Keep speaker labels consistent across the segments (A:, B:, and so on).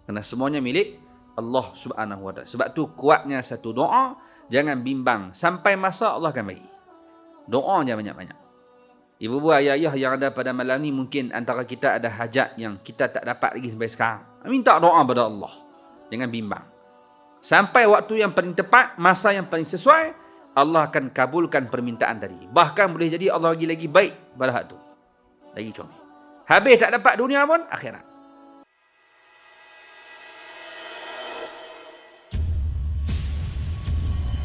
A: Kerana semuanya milik Allah Subhanahu wa taala. Sebab tu kuatnya satu doa, jangan bimbang sampai masa Allah akan bagi. Doa je banyak-banyak. Ibu-ibu, ayah-ayah yang ada pada malam ni, mungkin antara kita ada hajat yang kita tak dapat lagi sampai sekarang. Minta doa pada Allah. Jangan bimbang. Sampai waktu yang paling tepat, masa yang paling sesuai, Allah akan kabulkan permintaan tadi. Bahkan boleh jadi Allah lagi baik pada hak tu. Lagi comel. Habis tak dapat dunia pun, akhirat.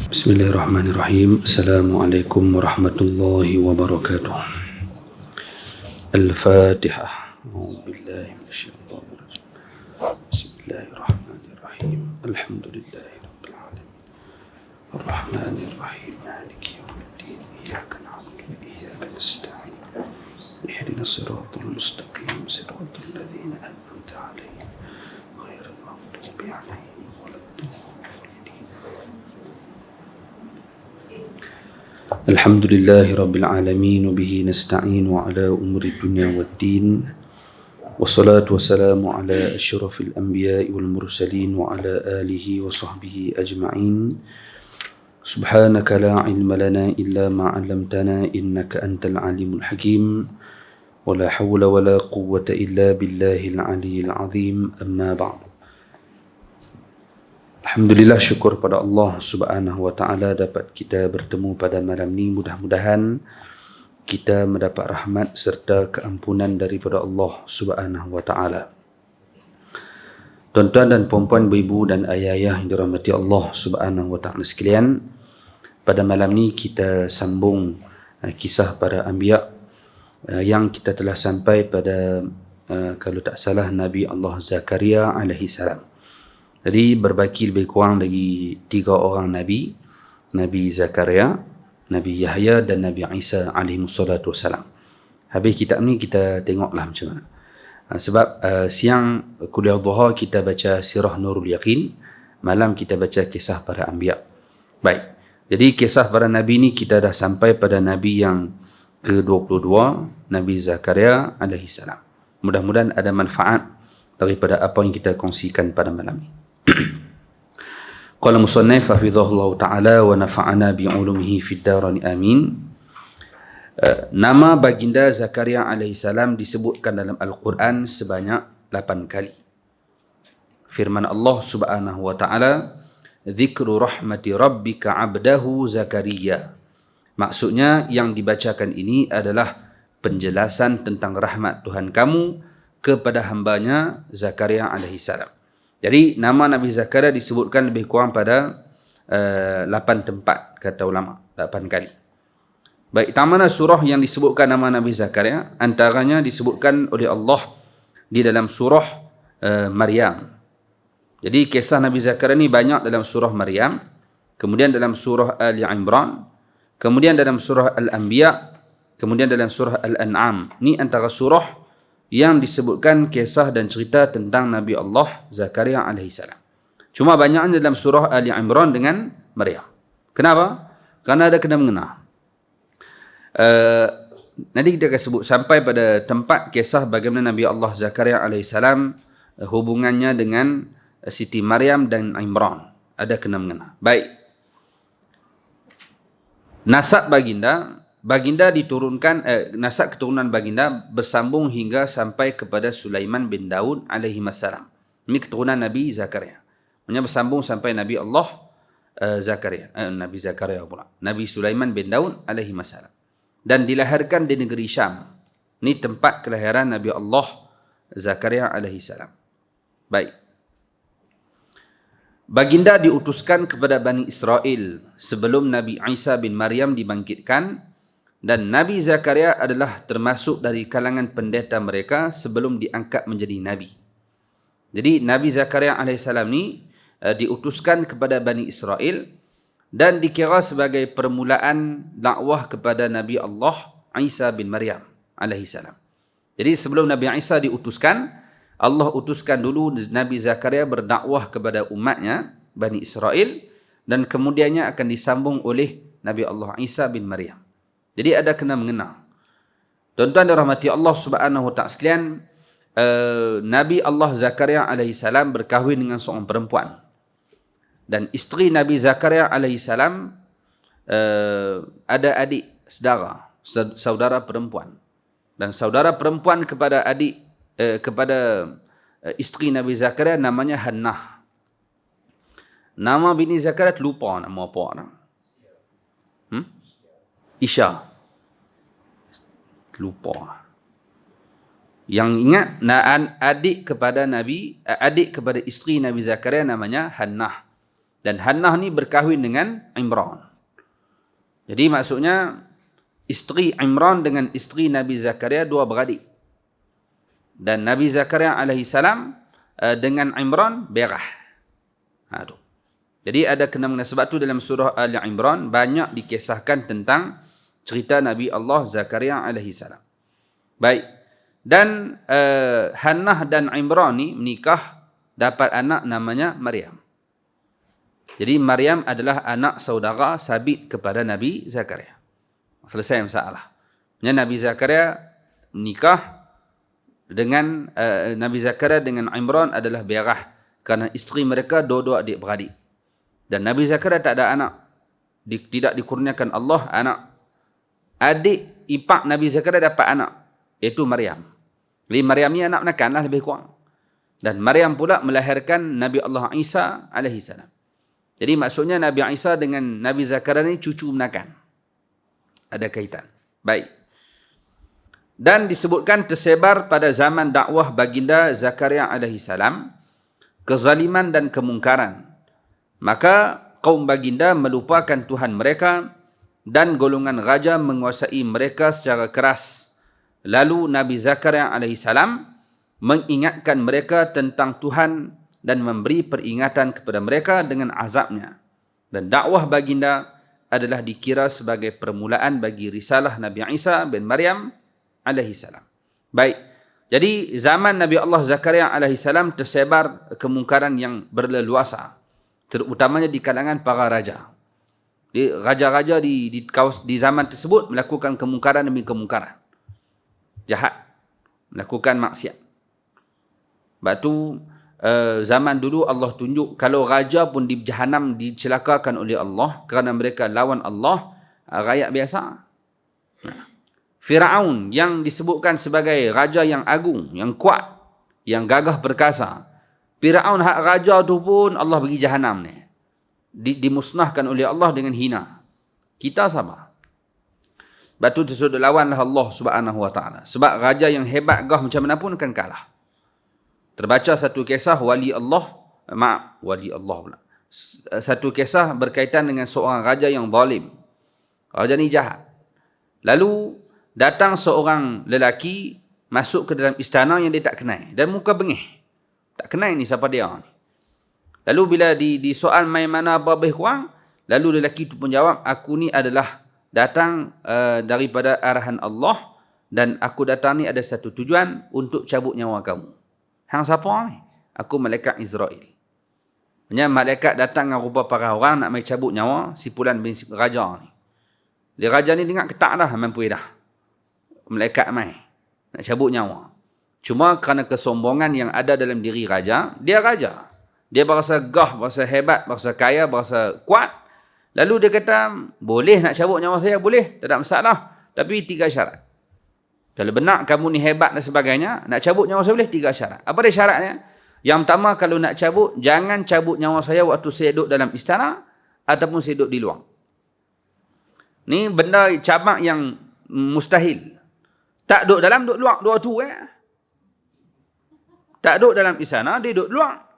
B: Bismillahirrahmanirrahim. Assalamualaikum warahmatullahi wabarakatuh. Al-Fatihah. A'udzubillahi minasyaitonir rajim. Bismillahirrahmanirrahim. Alhamdulillahirabbil alamin. Arrahmanir rahim. Maliki yaumiddin. Iyyaka na'budu wa iyyaka nasta'in. Ihdinas siratal mustaqim. Siratal ladzina an'amta 'alaihim ghairil maghdubi 'alaihim waladdallin. Alhamdulillahi Rabbil Alamin. Wabihi nasta'in wa ala umuri dunya waddin. Wassalatu wassalamu ala asyrafil anbiya'i wal mursalin wa ala alihi wa sahbihi ajma'in. Subhanaka la ilma lana illa ma 'allamtana innaka antal alimul hakim. Wa la hawla wa la quwwata illa billahil aliyyil azim. Amma ba'd. Alhamdulillah, syukur pada Allah Subhanahu wa taala dapat kita bertemu pada malam ni. Mudah-mudahan kita mendapat rahmat serta keampunan daripada Allah Subhanahu wa taala. Tuan-tuan dan puan-puan, ibu dan ayah-ayah yang dirahmati Allah Subhanahu wa taala sekalian, pada malam ni kita sambung kisah para anbiya yang kita telah sampai pada kalau tak salah Nabi Allah Zakaria alaihi salam. Jadi berbaki lebih kurang lagi 3 orang Nabi. Nabi Zakaria, Nabi Yahya dan Nabi Isa alaihi salatu wassalam. Habis kitab ni kita tengoklah macam mana. Sebab siang kuliah duha kita baca Sirah Nurul Yaqin, malam kita baca kisah para anbiya. Baik. Jadi kisah para Nabi ni kita dah sampai pada Nabi yang ke-22, Nabi Zakaria alaihi salam. Mudah-mudahan ada manfaat daripada apa yang kita kongsikan pada malam ni. Qala musannif hafizahullah ta'ala wa nafa'ana bi'ulumihi fid darani amin. Nama baginda Zakaria alaihi salam disebutkan dalam Al-Quran sebanyak 8 kali. Firman Allah Subhanahu wa ta'ala, "Dzikru rahmati rabbika 'abdahu Zakaria." Maksudnya yang dibacakan ini adalah penjelasan tentang rahmat Tuhan kamu kepada hambanya Zakaria alaihi salam. Jadi nama Nabi Zakaria disebutkan lebih kurang pada 8 tempat, kata ulama, 8 kali. Baik, tak mana surah yang disebutkan nama Nabi Zakaria? Antaranya disebutkan oleh Allah di dalam surah Maryam. Jadi kisah Nabi Zakaria ni banyak dalam surah Maryam, kemudian dalam surah Ali Imran, kemudian dalam surah Al-Anbiya, kemudian dalam surah Al-An'am. Ni antara surah yang disebutkan kisah dan cerita tentang Nabi Allah Zakaria alaihi salam. Cuma banyaknya dalam surah Ali Imran dengan Maryam. Kenapa? Kerana ada kena mengena. Nanti kita akan sebut sampai pada tempat kisah bagaimana Nabi Allah Zakaria alaihi salam hubungannya dengan Siti Maryam dan Imran. Ada kena mengena. Baik. Nasab Baginda diturunkan, nasab keturunan baginda bersambung hingga sampai kepada Sulaiman bin Daud alaihi wassalam. Ini keturunan Nabi Zakaria. Maksudnya bersambung sampai Nabi Allah Zakaria. Nabi Zakaria pula. Nabi Sulaiman bin Daud alaihi wassalam. Dan dilahirkan di negeri Syam. Ini tempat kelahiran Nabi Allah Zakaria alaihi salam. Baik. Baginda diutuskan kepada Bani Israel sebelum Nabi Isa bin Maryam dibangkitkan. Dan Nabi Zakaria adalah termasuk dari kalangan pendeta mereka sebelum diangkat menjadi Nabi. Jadi Nabi Zakaria AS ni diutuskan kepada Bani Israel dan dikira sebagai permulaan dakwah kepada Nabi Allah Isa bin Maryam AS. Jadi sebelum Nabi Isa diutuskan, Allah utuskan dulu Nabi Zakaria berdakwah kepada umatnya, Bani Israel, dan kemudiannya akan disambung oleh Nabi Allah Isa bin Maryam. Jadi ada kena mengena. Tuan-tuan dan rahmati Allah Subhanahu wa ta'ala sekalian,
A: Nabi Allah Zakaria alaihissalam berkahwin dengan seorang perempuan. Dan isteri Nabi Zakaria alaihissalam ada adik saudara perempuan. Dan saudara perempuan kepada isteri Nabi Zakaria namanya Hannah. Nama bini Zakaria terlupa nama apa orang. Isya. Lupa. Yang ingat adik kepada isteri Nabi Zakaria namanya Hannah. Dan Hannah ni berkahwin dengan Imran. Jadi maksudnya isteri Imran dengan isteri Nabi Zakaria dua beradik. Dan Nabi Zakaria alaihissalam dengan Imran berah. Jadi ada kena-mengena. Sebab tu dalam surah Ali Imran banyak dikisahkan tentang cerita Nabi Allah Zakaria alaihissalam. Baik. Dan Hannah dan Imran ni menikah, dapat anak namanya Maryam. Jadi Maryam adalah anak saudara sabit kepada Nabi Zakaria. Selesai masalah. Nabi Zakaria menikah dengan Nabi Zakaria dengan Imran adalah berah kerana isteri mereka dua-dua adik-beradik. Dan Nabi Zakaria tak ada anak. Tidak dikurniakan Allah anak. Adik ipar Nabi Zakaria dapat anak, iaitu Maryam. Jadi Maryam ni anak menakan lah lebih kurang. Dan Maryam pula melahirkan Nabi Allah Isa alaihissalam. Jadi maksudnya Nabi Isa dengan Nabi Zakaria ni cucu menakan. Ada kaitan. Baik. Dan disebutkan tersebar pada zaman dakwah baginda Zakaria alaihissalam kezaliman dan kemungkaran. Maka kaum baginda melupakan Tuhan mereka dan golongan raja menguasai mereka secara keras. Lalu Nabi Zakaria alaihissalam mengingatkan mereka tentang Tuhan dan memberi peringatan kepada mereka dengan azabnya. Dan dakwah baginda adalah dikira sebagai permulaan bagi risalah Nabi Isa bin Maryam alaihissalam. Baik. Jadi zaman Nabi Allah Zakaria alaihissalam tersebar kemungkaran yang berleluasa, terutamanya di kalangan para raja. Raja-raja di zaman tersebut melakukan kemungkaran demi kemungkaran. Jahat. Melakukan maksiat. Sebab tu zaman dulu Allah tunjuk kalau raja pun di Jahannam dicelakakan oleh Allah kerana mereka lawan Allah, rakyat biasa. Firaun yang disebutkan sebagai raja yang agung, yang kuat, yang gagah perkasa. Firaun hak raja tu pun Allah bagi Jahannam ni. Dimusnahkan oleh Allah dengan hina. Kita sabar. Sebab tu disuruh lawanlah Allah Subhanahu Wa Taala. Sebab raja yang hebat gah macam mana pun akan kalah. Terbaca satu kisah wali Allah pula. Satu kisah berkaitan dengan seorang raja yang zalim. Raja ni jahat. Lalu datang seorang lelaki masuk ke dalam istana yang dia tak kenal dan muka bengih. Tak kenal ni siapa dia ni. Lalu bila disoal main mana apa lebih kurang, lalu lelaki itu pun jawab, aku ni adalah datang daripada arahan Allah dan aku datang ni ada satu tujuan untuk cabut nyawa kamu. Hang siapa ni? Aku malaikat Israel. Maksudnya malaikat datang dengan rupa para orang nak mai cabut nyawa si Fulan bin raja ni. Dia raja ni dengar ketak dah mampu dah. Malaikat mai nak cabut nyawa. Cuma kerana kesombongan yang ada dalam diri raja, dia raja. Dia berasa gah, berasa hebat, berasa kaya, berasa kuat. Lalu dia kata, boleh nak cabut nyawa saya? Boleh, tak ada masalah. Tapi 3 syarat. Kalau benar kamu ni hebat dan sebagainya, nak cabut nyawa saya boleh 3 syarat. Apa dia syaratnya? Yang pertama, kalau nak cabut, jangan cabut nyawa saya waktu saya duduk dalam istana ataupun saya duduk di luar. Ni benda cabang yang mustahil. Tak duduk dalam, duduk luar. Dua tu tak duduk dalam istana, dia duduk luar.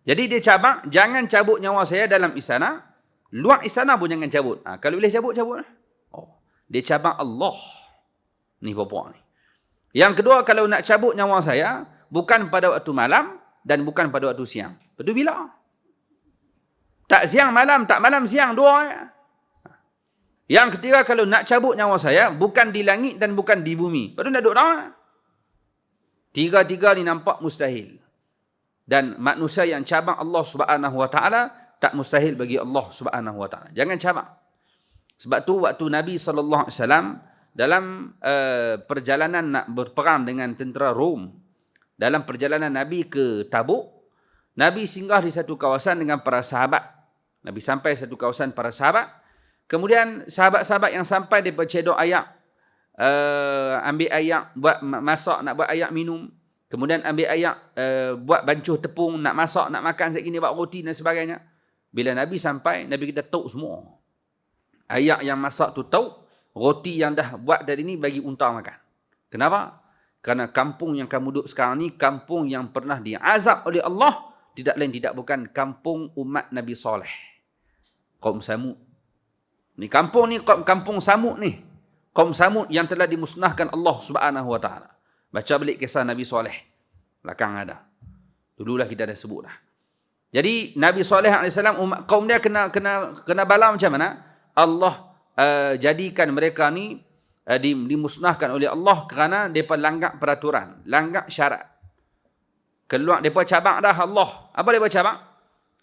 A: Jadi dia cabang, jangan cabut nyawa saya dalam istana, luar istana pun jangan cabut. Kalau boleh cabut, cabut. Dia cabang Allah. Ni bapak ni. Yang kedua, kalau nak cabut nyawa saya, bukan pada waktu malam dan bukan pada waktu siang. Betul bila? Tak siang malam, tak malam siang, dua. Yang ketiga, kalau nak cabut nyawa saya, bukan di langit dan bukan di bumi. Betul nak duduk dah? Tiga-tiga ni nampak mustahil. Dan manusia yang cabang Allah Subhanahu Wa Taala tak mustahil bagi Allah Subhanahu Wa Taala. Jangan cabang. Sebab tu waktu Nabi SAW dalam perjalanan nak berperang dengan tentera Rom, dalam perjalanan Nabi ke Tabuk, Nabi singgah di satu kawasan dengan para sahabat. Nabi sampai satu kawasan para sahabat. Kemudian sahabat-sahabat yang sampai daripada cedok ayak, ambil ayak buat masak, nak buat ayak minum. Kemudian ambil ayak, buat bancuh tepung, nak masak, nak makan sekali ni, buat roti dan sebagainya. Bila Nabi sampai, Nabi kita tauk semua. Ayak yang masak tu tauk, roti yang dah buat dari ni bagi unta makan. Kenapa? Kerana kampung yang kamu duduk sekarang ni, kampung yang pernah diazab oleh Allah, tidak lain tidak bukan kampung umat Nabi Saleh. Kaum Samud. Ni kampung ni, kampung Samud ni. Kaum Samud yang telah dimusnahkan Allah Subhanahu Wa Taala. Baca balik kisah Nabi Saleh. Belakang ada. Dululah kita dah sebut dah. Jadi Nabi Saleh AS, kaum dia kena bala macam mana? Allah jadikan mereka ni dimusnahkan oleh Allah kerana mereka langgar peraturan, langgar syarat. Keluar mereka cabak dah Allah. Apa mereka cabak?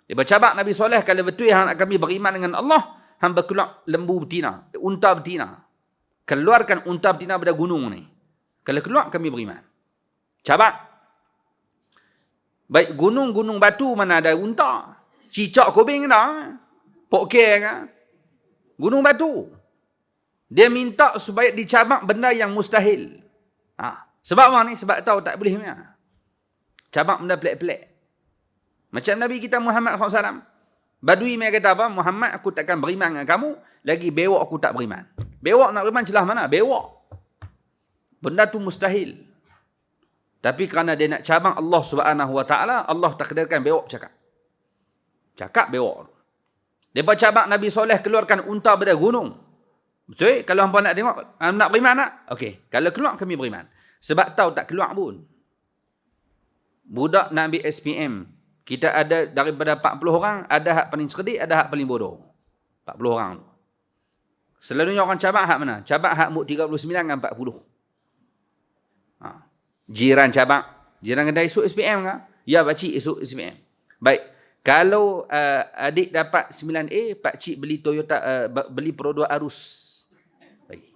A: Mereka cabak Nabi Saleh, kalau betul yang kami beriman dengan Allah, hamba keluar lembu betina, unta betina. Keluarkan unta betina pada gunung ni. Kalau keluar kami beriman. Cabak. Baik gunung-gunung batu mana ada unta. Cicak kubing dah. Pokok kan. Gunung batu. Dia minta supaya dicabak benda yang mustahil. Sebab apa ni? Sebab tahu tak boleh punya. Cabak benda pelik-pelik. Macam Nabi kita Muhammad SAW. Badui mereka kata apa? Muhammad, aku takkan beriman dengan kamu. Lagi bewak aku tak beriman. Bewak nak beriman celah mana? Bewak. Benda tu mustahil. Tapi kerana dia nak cabang Allah Subhanahu Wa Taala, Allah takdirkan bewak cakap. Cakap bewak. Depa cabang Nabi Soleh keluarkan unta pada gunung. Betul? Kalau hangpa nak tengok, nak beriman tak? Okey. Kalau keluar kami beriman. Sebab tahu tak keluar pun. Budak nak ambil SPM. Kita ada daripada 40 orang, ada hak paling cerdik, ada hak paling bodoh. 40 orang tu. Selalunya orang cabak hak mana? Cabak hak muk 39 dengan 40. Jiran cabak. Jiran kata esok SPM ke? Ya, pakcik esok SPM. Baik. Kalau adik dapat 9A, pakcik beli Toyota, beli Pro 2 Arus. Baik.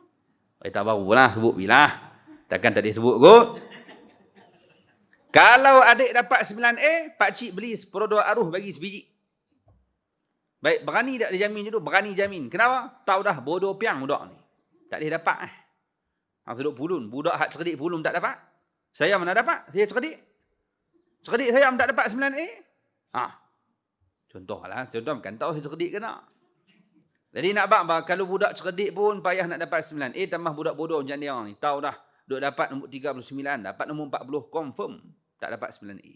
A: Baik, tak baru lah sebut bilah. Takkan tak disebut kot. Kalau adik dapat 9A, pakcik beli Pro 2 Arus bagi sebiji. Baik, berani tak dia jamin dulu? Berani jamin. Kenapa? Tahu dah, bodoh piang budak ni. Tak boleh dapat. Hang duduk pulun. Budak hak cerdik pulun tak dapat. Saya mana dapat? Saya cerdik. Cerdik saya tak dapat 9A. Contohlah. Contoh bukan tahu saya cerdik ke tak. Jadi nak bak, kalau budak cerdik pun payah nak dapat 9A, tambah budak bodoh macam dia ni. Tahu dah, duk dapat nombor 39, dapat nombor 40, confirm tak dapat 9A.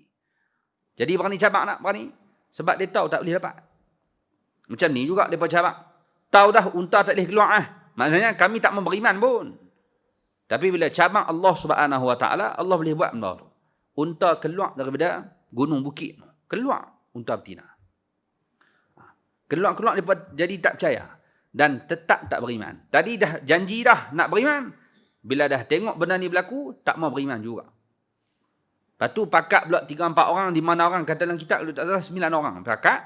A: Jadi berani cabak nak? Berani. Sebab dia tahu tak boleh dapat. Macam ni juga mereka cabak. Tahu dah unta tak boleh keluar. Maksudnya kami tak mau beriman pun. Tapi bila cabak Allah Subhanahu Wa Taala, Allah boleh buat benda tu. Unta keluar daripada gunung bukit. Keluar unta betina. Keluar-keluar mereka jadi tak percaya. Dan tetap tak beriman. Tadi dah janji dah nak beriman. Bila dah tengok benda ni berlaku, tak mau beriman juga. Lepas tu pakat pula 3-4 orang, di mana orang kata dalam kitab, tak salah 9 orang. Pakat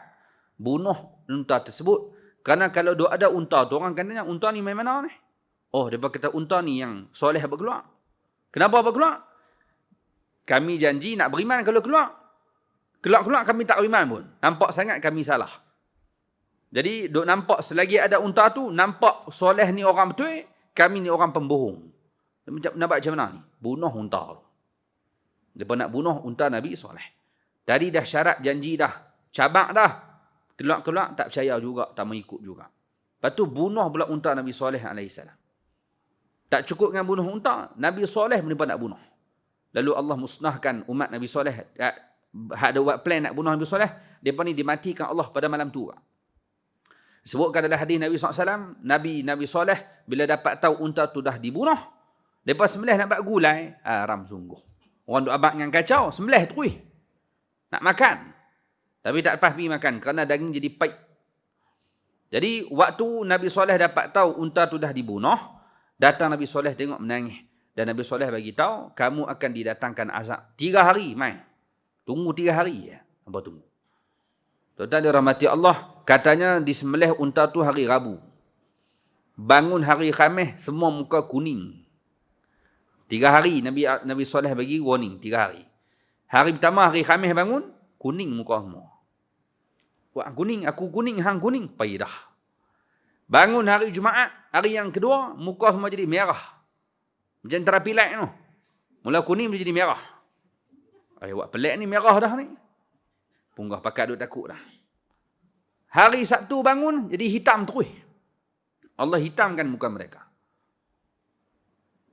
A: bunuh unta tersebut. Kerana kalau ada unta tu, orang katanya unta ni main mana ni? Oh, dia kata unta ni yang soleh berkeluar. Kenapa berkeluar? Kami janji nak beriman kalau keluar. Keluar-keluar kami tak beriman pun. Nampak sangat kami salah. Jadi, duk nampak selagi ada unta tu, nampak soleh ni orang betul, kami ni orang pembohong. Nampak macam mana ni? Bunuh unta tu. Mereka nak bunuh unta Nabi Soleh. Tadi dah syarat janji dah. Cabak dah. Keluar-keluar tak percaya juga. Tak mengikut juga. Lepas tu bunuh pula unta Nabi Soleh AS. Tak cukup dengan bunuh unta. Nabi Soleh mereka nak bunuh. Lalu Allah musnahkan umat Nabi Soleh. Ada buat plan nak bunuh Nabi Soleh. Mereka ni dimatikan Allah pada malam tu. Sebutkan dalam hadis Nabi SAW. Nabi Soleh bila dapat tahu unta tu dah dibunuh. Mereka sembelih nak buat gulai. Haram sungguh. Orang duk abang dengan kacau, sembelih terus. Nak makan. Tapi tak lepas pergi makan kerana daging jadi pahit. Jadi waktu Nabi Soleh dapat tahu unta tu dah dibunuh, datang Nabi Soleh tengok menangis. Dan Nabi Soleh bagi tahu, kamu akan didatangkan azab. 3 hari main. Tunggu 3 hari ya. Apa tunggu? Tuan-tuan dirahmati Allah, katanya disembelih unta tu hari Rabu. Bangun hari Khamis, semua muka kuning. 3 hari Nabi Soleh bagi warning, 3 hari. Hari pertama, hari Khamis bangun, kuning muka semua. Wah, kuning, aku kuning, hang kuning, payah dah. Bangun hari Jumaat, hari yang kedua, muka semua jadi merah. Macam terapi light tu. Mula kuning dia jadi merah. Buat pelik ni, merah dah ni. Punggah pakat duk takut dah. Hari Sabtu bangun, jadi hitam terus. Allah hitamkan muka mereka.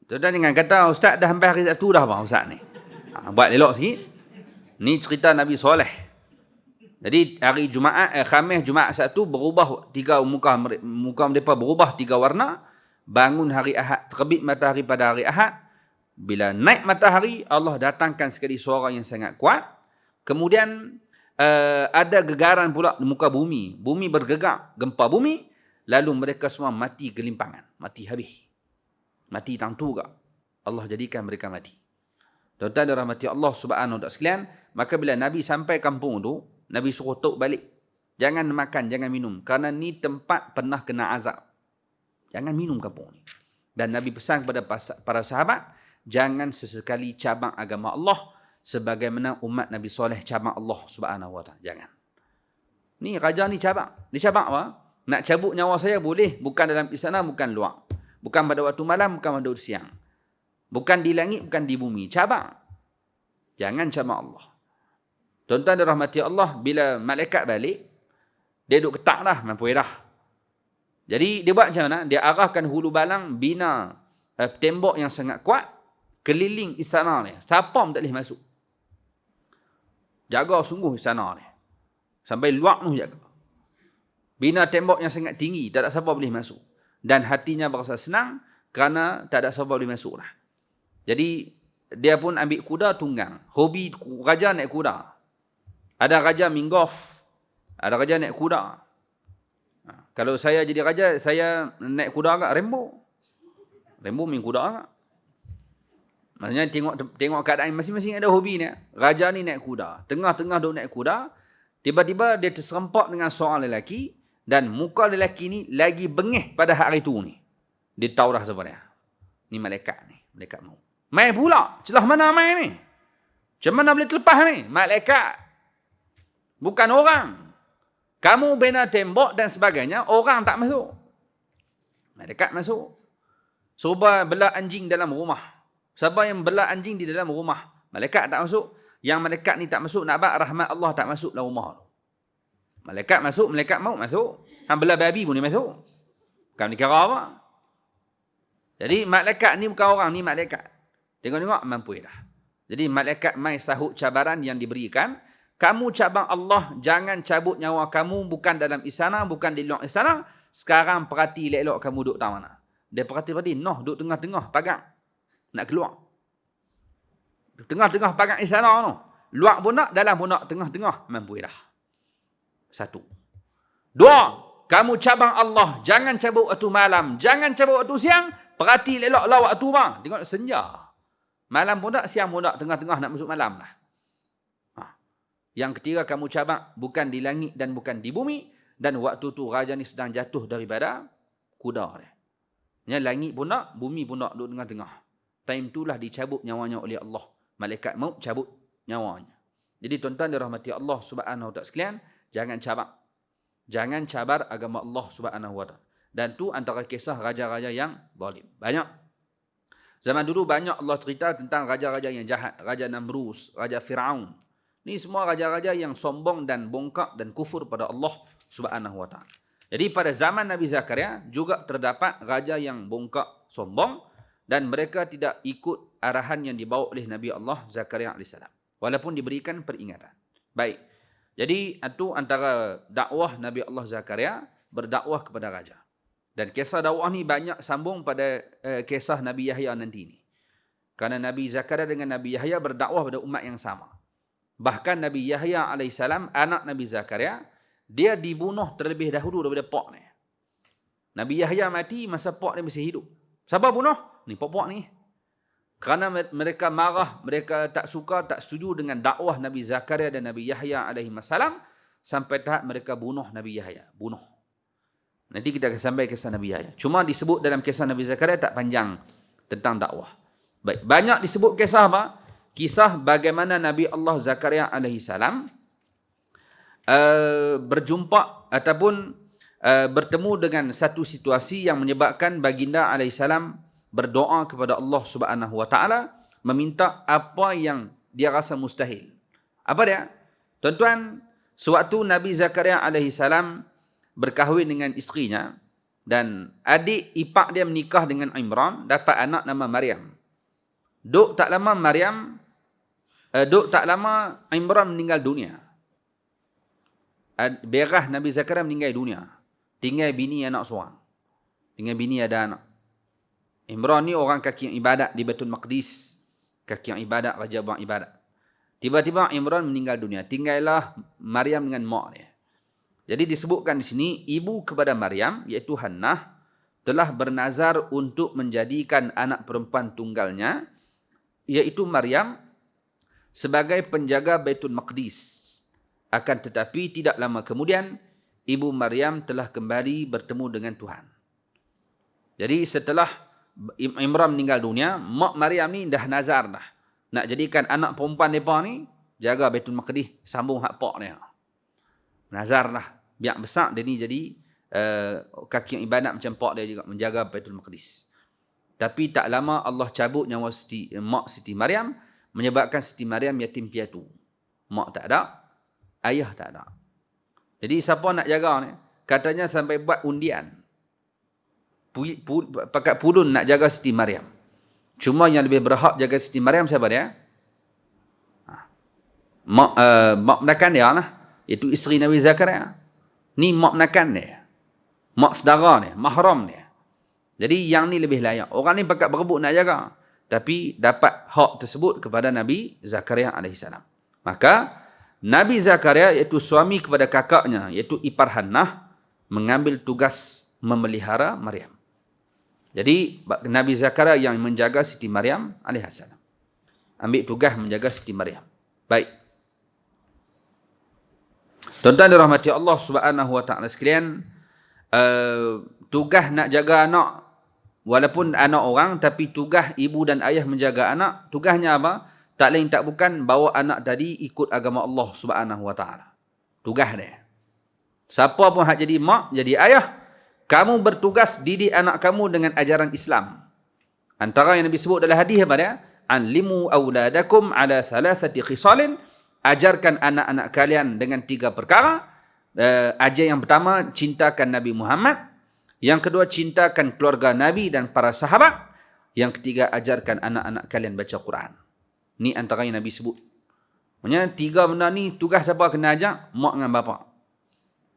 A: Tuan-tuan jangan kata, Ustaz dah sampai hari Sabtu dah bang, Ustaz ni. Buat elok sikit. Ni cerita Nabi Soleh. Jadi hari Jumaat, Khamis, Jumaat, Sabtu berubah muka mereka berubah 3 warna. Bangun hari Ahad, terbit matahari pada hari Ahad. Bila naik matahari, Allah datangkan sekali suara yang sangat kuat. Kemudian ada gegaran pula di muka bumi. Bumi bergegar, gempa bumi. Lalu mereka semua mati gelimpangan, mati habis. Mati tangtu juga. Allah jadikan mereka mati. Tuan-tuan dirahmati Allah Subhanahu wa taala sekalian, maka bila Nabi sampai kampung tu, Nabi suruh tok balik. Jangan makan, jangan minum. Kerana ni tempat pernah kena azab. Jangan minum kampung ni. Dan Nabi pesan kepada para sahabat, jangan sesekali cabang agama Allah sebagaimana umat Nabi Soleh cabang Allah Subhanahu wa taala. Jangan. Ni raja ni cabang. Dia cabang apa? Nak cabut nyawa saya boleh, bukan dalam istana, bukan luar. Bukan pada waktu malam, bukan pada waktu siang. Bukan di langit, bukan di bumi. Cabang. Jangan cabang Allah. Tuan-tuan dirahmati Allah, bila malaikat balik, dia duduk ketak dah, mampu dah. Jadi dia buat macam mana? Dia arahkan hulu balang, bina tembok yang sangat kuat, keliling istana ni. Siapa pun tak boleh masuk. Jaga sungguh istana ni. Sampai luar tu jaga. Bina tembok yang sangat tinggi, tak ada siapa boleh masuk. Dan hatinya berasa senang, kerana tak ada siapa boleh masuk lah. Jadi, dia pun ambil kuda tunggang. Hobi raja naik kuda. Ada raja minggolf. Ada raja naik kuda. Kalau saya jadi raja, saya naik kuda agak Rambo. Rambo main kuda agak. Maksudnya tengok keadaan masing-masing ada hobi ni. Raja ni naik kuda. Tengah-tengah duk naik kuda. Tiba-tiba dia terserempak dengan seorang lelaki. Dan muka lelaki ni lagi bengih pada hari tu ni. Dia tahu dah sebenarnya. Ni malaikat ni. Malaikat mau. Mai pula. Celah mana mai ni? Macam mana boleh terlepas ni? Malaikat. Bukan orang. Kamu bina tembok dan sebagainya. Orang tak masuk. Malaikat masuk. Cuba bela anjing dalam rumah. Siapa yang bela anjing di dalam rumah? Malaikat tak masuk. Yang malaikat ni tak masuk. Nak buat rahmat Allah tak masuk dalam rumah. Malaikat masuk, malaikat maut masuk. Hang bela babi pun dia masuk. Bukan dikira apa. Jadi malaikat ni bukan orang, ni malaikat. Tengok-tengok mampu dah. Jadi malaikat mai sahut cabaran yang diberikan. Kamu cabang Allah, jangan cabut nyawa kamu bukan dalam istana, bukan di luar istana. Sekarang perhati elok-elok kamu duduk tak mana. Dia perhati-perhati, noh duduk tengah-tengah pagar. Nak keluar. Tengah-tengah pagar istana tu. Luar pun nak, dalam pun nak, tengah-tengah mampu dah. 1. 2. Kamu cabang Allah. Jangan cabut waktu malam. Jangan cabut waktu siang. Perhati elok lah waktu bang. Tengok senja. Malam pun tak, siang pun tak. Tengah-tengah nak masuk malam lah. Yang ketiga, kamu cabang bukan di langit dan bukan di bumi. Dan waktu tu raja ni sedang jatuh daripada kuda dia. Ya, langit pun tak, bumi pun tak. Duduk tengah-tengah. Time itulah dicabut nyawanya oleh Allah. Malaikat maut cabut nyawanya. Jadi tuan-tuan dirahmati Allah Subhanahu wa taala sekalian. Jangan cabak. Jangan cabar agama Allah Subhanahu wa taala. Dan tu antara kisah raja-raja yang zalim. Banyak. Zaman dulu banyak Allah cerita tentang raja-raja yang jahat. Raja Namrus, Raja Fir'aun. Ni semua raja-raja yang sombong dan bongkak dan kufur pada Allah Subhanahu wa taala. Jadi pada zaman Nabi Zakaria juga terdapat raja yang bongkak, sombong dan mereka tidak ikut arahan yang dibawa oleh Nabi Allah Zakaria AS. Walaupun diberikan peringatan. Baik. Jadi itu antara dakwah Nabi Allah Zakaria berdakwah kepada raja. Dan kisah dakwah ni banyak sambung pada kisah Nabi Yahya nanti ni. Kerana Nabi Zakaria dengan Nabi Yahya berdakwah pada umat yang sama. Bahkan Nabi Yahya AS, anak Nabi Zakaria, dia dibunuh terlebih dahulu daripada pak ni. Nabi Yahya mati masa pak ni masih hidup. Siapa bunuh? Ni pak ni. Kerana mereka marah, mereka tak suka, tak setuju dengan dakwah Nabi Zakaria dan Nabi Yahya alaihissalam sampai tahap mereka bunuh Nabi Yahya. Bunuh. Nanti kita akan sampai kisah Nabi Yahya. Cuma disebut dalam kisah Nabi Zakaria tak panjang tentang dakwah. Baik, banyak disebut kisah apa? kisah bagaimana Nabi Allah Zakaria alaihi salam berjumpa ataupun bertemu dengan satu situasi yang menyebabkan baginda alaihi salam berdoa kepada Allah Subhanahu wa taala meminta apa yang dia rasa mustahil. Apa dia? Tuan-tuan, sewaktu Nabi Zakaria alaihi salam berkahwin dengan isterinya dan adik ipar dia menikah dengan Imran, dapat anak nama Maryam. Duk tak lama Imran meninggal dunia. Berah Nabi Zakaria meninggal dunia. Tinggal bini anak seorang. Tinggal bini ada anak. Imran ni orang kaki yang ibadat di Baitul Maqdis. Kaki yang ibadat, raja buang ibadat. Tiba-tiba Imran meninggal dunia. Tinggallah Maryam dengan mak dia. Jadi disebutkan di sini, ibu kepada Maryam, iaitu Hannah, telah bernazar untuk menjadikan anak perempuan tunggalnya, iaitu Maryam, sebagai penjaga Baitul Maqdis. Akan tetapi tidak lama kemudian, ibu Maryam telah kembali bertemu dengan Tuhan. Jadi setelah Imran meninggal dunia, mak Maryam ni dah nazar dah. Nak jadikan anak perempuan mereka ni, jaga Baitul Maqdis, sambung hak pak dia. Nazar lah. Biar besar dia ni jadi kaki yang ibadat macam pak dia juga, menjaga Baitul Maqdis. Tapi tak lama Allah cabut nyawa mak Siti Maryam, menyebabkan Siti Maryam yatim piatu. Mak tak ada, ayah tak ada. Jadi siapa nak jaga ni? Katanya sampai buat undian. Pakat pulun nak jaga Siti Maryam. Cuma yang lebih berhak jaga Siti Maryam siapa dia? Mak menakan dia lah. Iaitu isteri Nabi Zakaria. Ni mak menakan dia. Mak saudara dia. Mahram dia. Jadi yang ni lebih layak. Orang ni pakat berebut nak jaga. Tapi dapat hak tersebut kepada Nabi Zakaria AS. Maka Nabi Zakaria iaitu suami kepada kakaknya, iaitu ipar Hannah, mengambil tugas memelihara Maryam. Jadi Nabi Zakaria yang menjaga Siti Maryam AS. Ambil tugas menjaga Siti Maryam. Baik. Tuan-tuan dirahmati Allah Subhanahu wa taala sekalian, tugas nak jaga anak walaupun anak orang, tapi tugas ibu dan ayah menjaga anak, tugasnya apa? Tak lain tak bukan bawa anak tadi ikut agama Allah Subhanahu wa taala. Tugas dia. Siapa pun hak jadi mak, jadi ayah, kamu bertugas didik anak kamu dengan ajaran Islam. Antara yang Nabi sebut dalam hadis apa dia? Anlimu auladakum ala thalathati khisalin. Ajarkan anak-anak kalian dengan 3 perkara. Ajar yang pertama, cintakan Nabi Muhammad. Yang kedua, cintakan keluarga Nabi dan para sahabat. Yang ketiga, ajarkan anak-anak kalian baca Quran. Ni antara yang Nabi sebut. Maksudnya 3 benda ni tugas siapa kena ajar? Mak dengan bapa.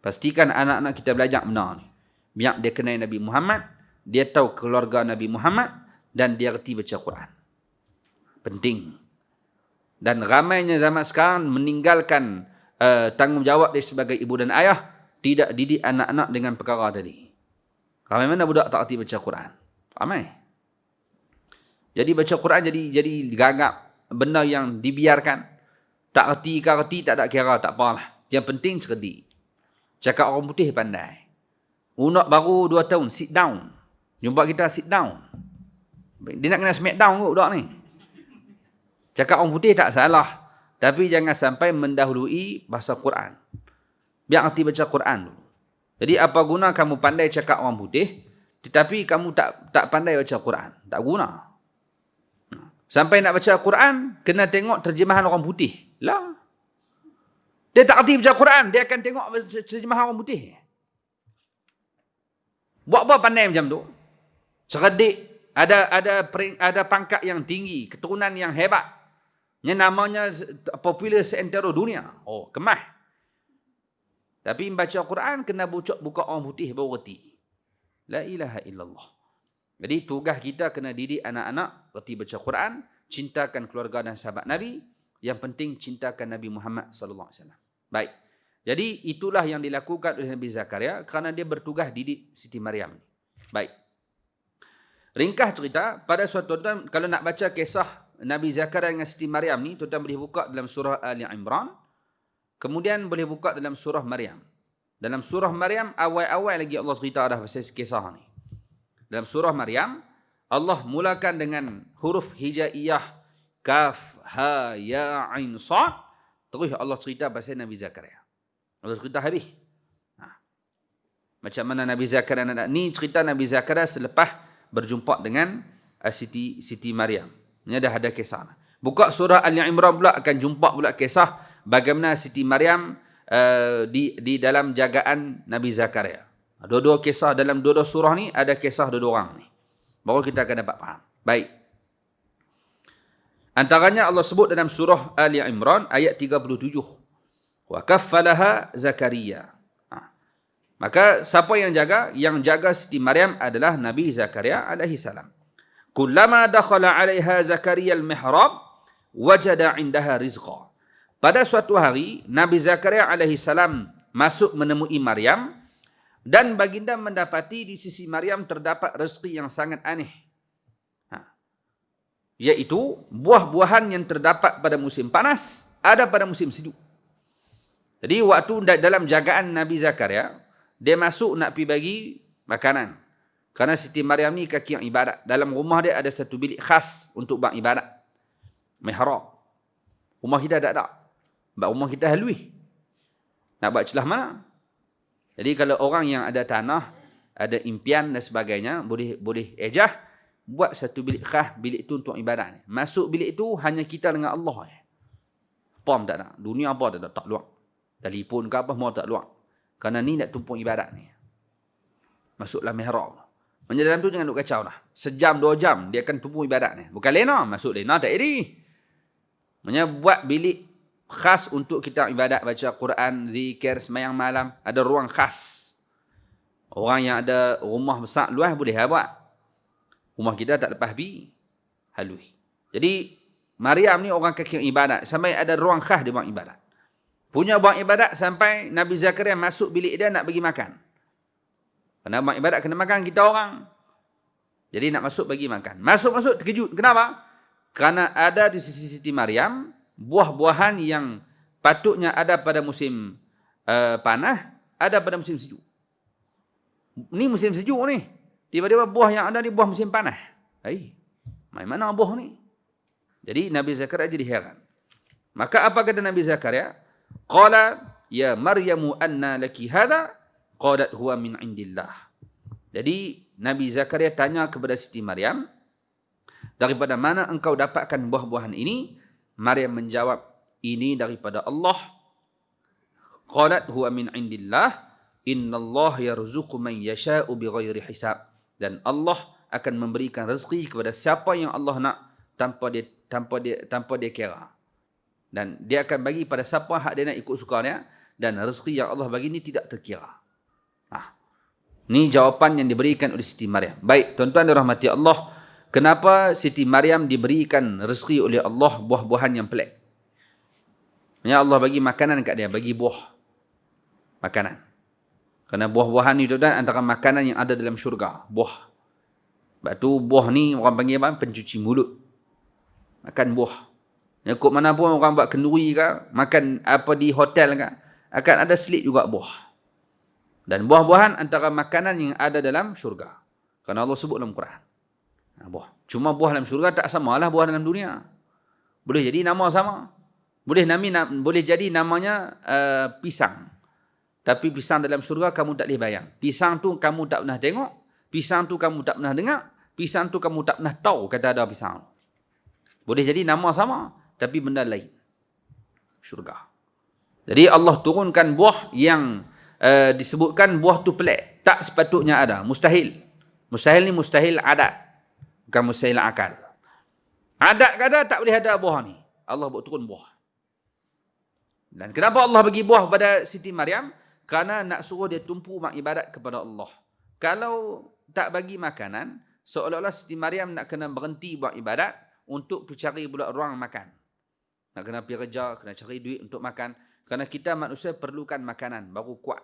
A: Pastikan anak-anak kita belajar benda ni. Biar dia kenal Nabi Muhammad, dia tahu keluarga Nabi Muhammad, dan dia reti baca Quran. Penting. Dan ramainya zaman sekarang meninggalkan tanggungjawab dia sebagai ibu dan ayah, tidak didik anak-anak dengan perkara tadi. Ramai mana budak tak reti baca Quran? Ramai. Jadi baca Quran jadi gagap, benda yang dibiarkan. Tak reti ke reti, tak ada kira, tak apalah. Yang penting cerdik. Cakap orang putih pandai. Unak baru 2 tahun, sit down. Jumpa kita sit down. Dia nak kena smack down kot budak ni. Cakap orang putih tak salah. Tapi jangan sampai mendahului bahasa Quran. Biar reti baca Quran dulu. Jadi apa guna kamu pandai cakap orang putih, tetapi kamu tak pandai baca Quran. Tak guna. Sampai nak baca Quran, kena tengok terjemahan orang putih. Lah. Dia tak reti baca Quran, dia akan tengok terjemahan orang putih. Buat apa pandai macam tu? Cerdik, ada pangkat yang tinggi, keturunan yang hebat. Yang namanya popular seantero dunia. Oh, kemah. Tapi membaca Quran kena buka orang putih baru reti. La ilaha illallah. Jadi tugas kita kena didik anak-anak reti baca Quran, cintakan keluarga dan sahabat Nabi, yang penting cintakan Nabi Muhammad sallallahu alaihi wasallam. Baik. Jadi itulah yang dilakukan oleh Nabi Zakaria kerana dia bertugas didik Siti Maryam. Baik. Ringkas cerita, pada suatu tahun kalau nak baca kisah Nabi Zakaria dengan Siti Maryam ni, tuan-tuan boleh buka dalam surah Ali Imran. Kemudian boleh buka dalam surah Maryam. Dalam surah Maryam, awal-awal lagi Allah cerita dah pasal kisah ni. Dalam surah Maryam, Allah mulakan dengan huruf hijaiyah Kaf, ha, ya, ain, sad. Terus Allah cerita pasal Nabi Zakaria. Allah cerita habis. Macam mana Nabi Zakaria ni cerita Nabi Zakaria selepas berjumpa dengan Siti Maryam. Ini dah ada kisah. Buka surah Ali Imran pula akan jumpa pula kisah bagaimana Siti Maryam di dalam jagaan Nabi Zakaria. Dua-dua kisah dalam dua-dua surah ni ada kisah dua-dua orang ni. Baru kita akan dapat faham. Baik. Antaranya Allah sebut dalam surah Ali Imran ayat 37. Wa kaffalaha Zakaria. Maka siapa yang jaga? Yang jaga Siti Maryam adalah Nabi Zakaria alaihi salam. Kullama dakhala 'alaiha Zakaria al-mihrab wajada 'indaha rizqa. Pada suatu hari Nabi Zakaria alaihi salam masuk menemui Maryam dan baginda mendapati di sisi Maryam terdapat rezeki yang sangat aneh. Iaitu buah-buahan yang terdapat pada musim panas ada pada musim sejuk. Jadi waktu dalam jagaan Nabi Zakaria, dia masuk nak pergi bagi makanan. Kerana Siti Maryam ni kaki yang ibadat. Dalam rumah dia ada satu bilik khas untuk buat ibadat. Mihrab. Rumah kita tak ada. Sebab rumah kita halui. Nak buat celah mana? Jadi kalau orang yang ada tanah, ada impian dan sebagainya, boleh ejah, buat satu bilik khas, bilik itu untuk ibadat. Masuk bilik itu hanya kita dengan Allah. Pom tak nak. Dunia apa tak luar. Telefon ke apa, mau tak luar. Kerana ni nak tumpuk ibadat ni. Masuklah mihrab. Macam dalam tu jangan duk kacau dah. Sejam, 2 jam dia akan tumpuk ibadat ni. Bukan lena, masuk lena tak iri. Maksudnya buat bilik khas untuk kita ibadat, baca Quran, zikir, semayang malam. Ada ruang khas. Orang yang ada rumah besar, luas boleh buat. Rumah kita tak lepas bi, halui. Jadi Maryam ni orang kaki ibadat. Sampai ada ruang khas dia buat ibadat. Punya buat ibadat sampai Nabi Zakaria masuk bilik dia nak bagi makan. Kerana buat ibadat kena makan kita orang. Jadi nak masuk bagi makan. Masuk terkejut. Kenapa? Kerana ada di sisi Siti Maryam buah-buahan yang patutnya ada pada musim panas, ada pada musim sejuk. Ni musim sejuk ni. Tiba-tiba buah yang ada ni buah musim panas. Mana buah ni? Jadi Nabi Zakaria jadi heran. Maka apa kata Nabi Zakaria? Qala ya Maryamu anna laki hadha? Qalat huwa min indillah. Jadi Nabi Zakaria tanya kepada Siti Maryam, daripada mana engkau dapatkan buah-buahan ini? Maryam menjawab, ini daripada Allah. Qalat huwa min indillah. Innallaha yarzuqu man yasha'u bighairi hisab. Dan Allah akan memberikan rezeki kepada siapa yang Allah nak tanpa dia kira. Dan dia akan bagi pada siapa hak dia nak ikut suka dia, dan rezeki yang Allah bagi ni tidak terkira. Ni jawapan yang diberikan oleh Siti Maryam. Baik, tuan-tuan dirahmati Allah, kenapa Siti Maryam diberikan rezeki oleh Allah buah-buahan yang pelik? Ya, Allah bagi makanan kat dia, bagi buah makanan. Kerana buah-buahan ni tuan-tuan antara makanan yang ada dalam syurga, buah. Sebab tu buah ni orang panggil apa? Pencuci mulut. Makan buah. Ikut mana pun orang buat kenduri ke, makan apa di hotel ke, akan ada selit juga buah. Dan buah-buahan antara makanan yang ada dalam syurga. Kerana Allah sebut dalam Quran. Buah. Cuma buah dalam syurga tak samalah buah dalam dunia. Boleh jadi nama sama. Boleh jadi namanya pisang. Tapi pisang dalam syurga kamu tak boleh bayang. Pisang tu kamu tak pernah tengok. Pisang tu kamu tak pernah dengar. Pisang tu kamu tak pernah tahu kata ada pisang. Boleh jadi nama sama, tapi benda lain. Syurga. Jadi Allah turunkan buah yang disebutkan buah tu pelik. Tak sepatutnya ada. Mustahil. Mustahil ni mustahil adat. Bukan mustahil akal. Adat kata tak boleh ada buah ni. Allah buat turun buah. Dan kenapa Allah bagi buah kepada Siti Maryam? Kerana nak suruh dia tumpu mak ibadat kepada Allah. Kalau tak bagi makanan, seolah-olah Siti Maryam nak kena berhenti buat ibadat untuk cari pula ruang makan. Nak kena pergi kerja, kena cari duit untuk makan. Kerana kita manusia perlukan makanan, baru kuat.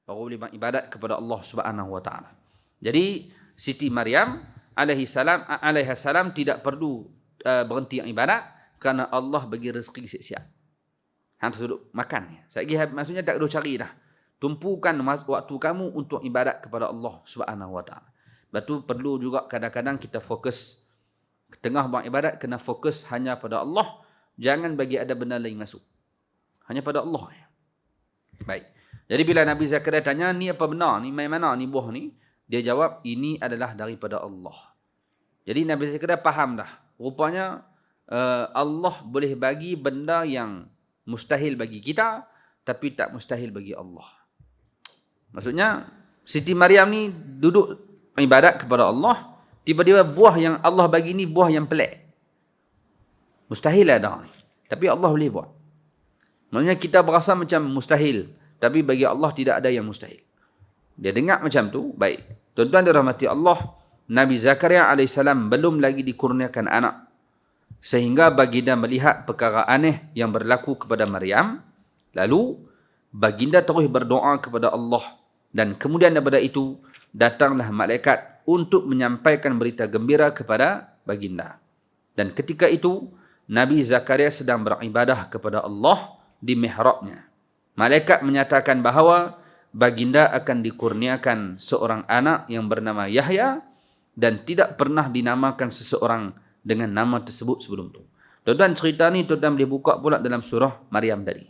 A: Baru boleh buat ibadat kepada Allah Subhanahu Wa Taala. Jadi Siti Maryam alaihi salam tidak perlu berhenti ibadat kerana Allah bagi rezeki siap-siap. Hang duduk makan. Maksudnya tak perlu cari dah. Tumpukan waktu kamu untuk ibadat kepada Allah Subhanahu Wa Taala. Lepas tu perlu juga kadang-kadang kita fokus Tengah buat ibadat, kena fokus hanya pada Allah. Jangan bagi ada benda lain masuk. Hanya pada Allah. Baik. Jadi bila Nabi Zakaria tanya, ni apa benar? Ni main mana? Ni buah ni? Dia jawab, ini adalah daripada Allah. Jadi Nabi Zakaria faham dah. Rupanya Allah boleh bagi benda yang mustahil bagi kita, tapi tak mustahil bagi Allah. Maksudnya, Siti Maryam ni duduk ibadat kepada Allah, tiba-tiba buah yang Allah bagi ni buah yang pelik. Mustahil ada ni. Tapi Allah boleh buat. Maksudnya kita berasa macam mustahil, tapi bagi Allah tidak ada yang mustahil. Dia dengar macam tu, baik. Tuan-tuan dirahmati Allah, Nabi Zakaria AS belum lagi dikurniakan anak. Sehingga baginda melihat perkara aneh yang berlaku kepada Maryam. Lalu, baginda terus berdoa kepada Allah. Dan kemudian daripada itu, datanglah malaikat untuk menyampaikan berita gembira kepada baginda. Dan ketika itu, Nabi Zakaria sedang beribadah kepada Allah di mihrabnya. Malaikat menyatakan bahawa baginda akan dikurniakan seorang anak yang bernama Yahya dan tidak pernah dinamakan seseorang dengan nama tersebut sebelum itu. Tuan-tuan, cerita ni tuan-tuan boleh buka pula dalam surah Maryam tadi.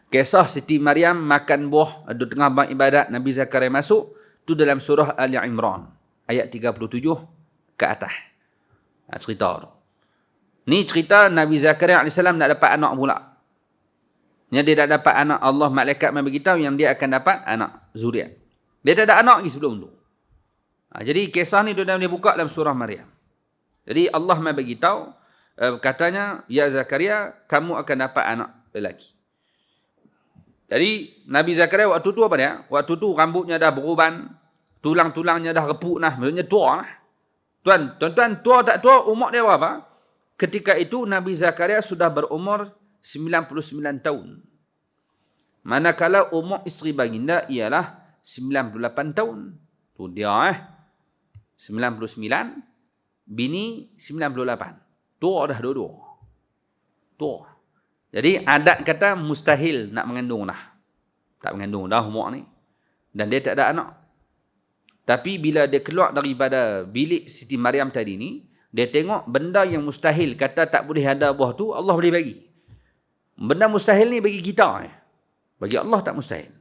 A: Kisah Siti Maryam makan buah di tengah ibadat, Nabi Zakaria masuk, tu dalam surah Ali Imran ayat 37 ke atas. Cerita tu. Ni cerita Nabi Zakaria AS nak dapat anak pula. Yang dia tak dapat anak, Allah malaikat memberitahu yang dia akan dapat anak zuriat. Dia tak ada anak lagi sebelum tu. Jadi kisah ni tuan-tuan boleh buka dalam surah Maryam. Jadi Allah memberitahu, katanya, ya Zakaria, kamu akan dapat anak lelaki. Jadi Nabi Zakaria waktu tu apa dia? Waktu tu rambutnya dah beruban, tulang-tulangnya dah repuk nah, maksudnya tua lah. Tuan-tuan, tua tak tua, umur dia berapa? Ketika itu Nabi Zakaria sudah berumur 99 tahun. Manakala umur isteri baginda ialah 98 tahun. Tu dia 99, bini 98. Tua dah dua-dua. Tua. Jadi adat kata mustahil nak mengandung dah. Tak mengandung dah umur ni. Dan dia tak ada anak. Tapi bila dia keluar daripada bilik Siti Maryam tadi ni, dia tengok benda yang mustahil, kata tak boleh ada buah tu, Allah boleh bagi. Benda mustahil ni bagi kita. Bagi Allah tak mustahil.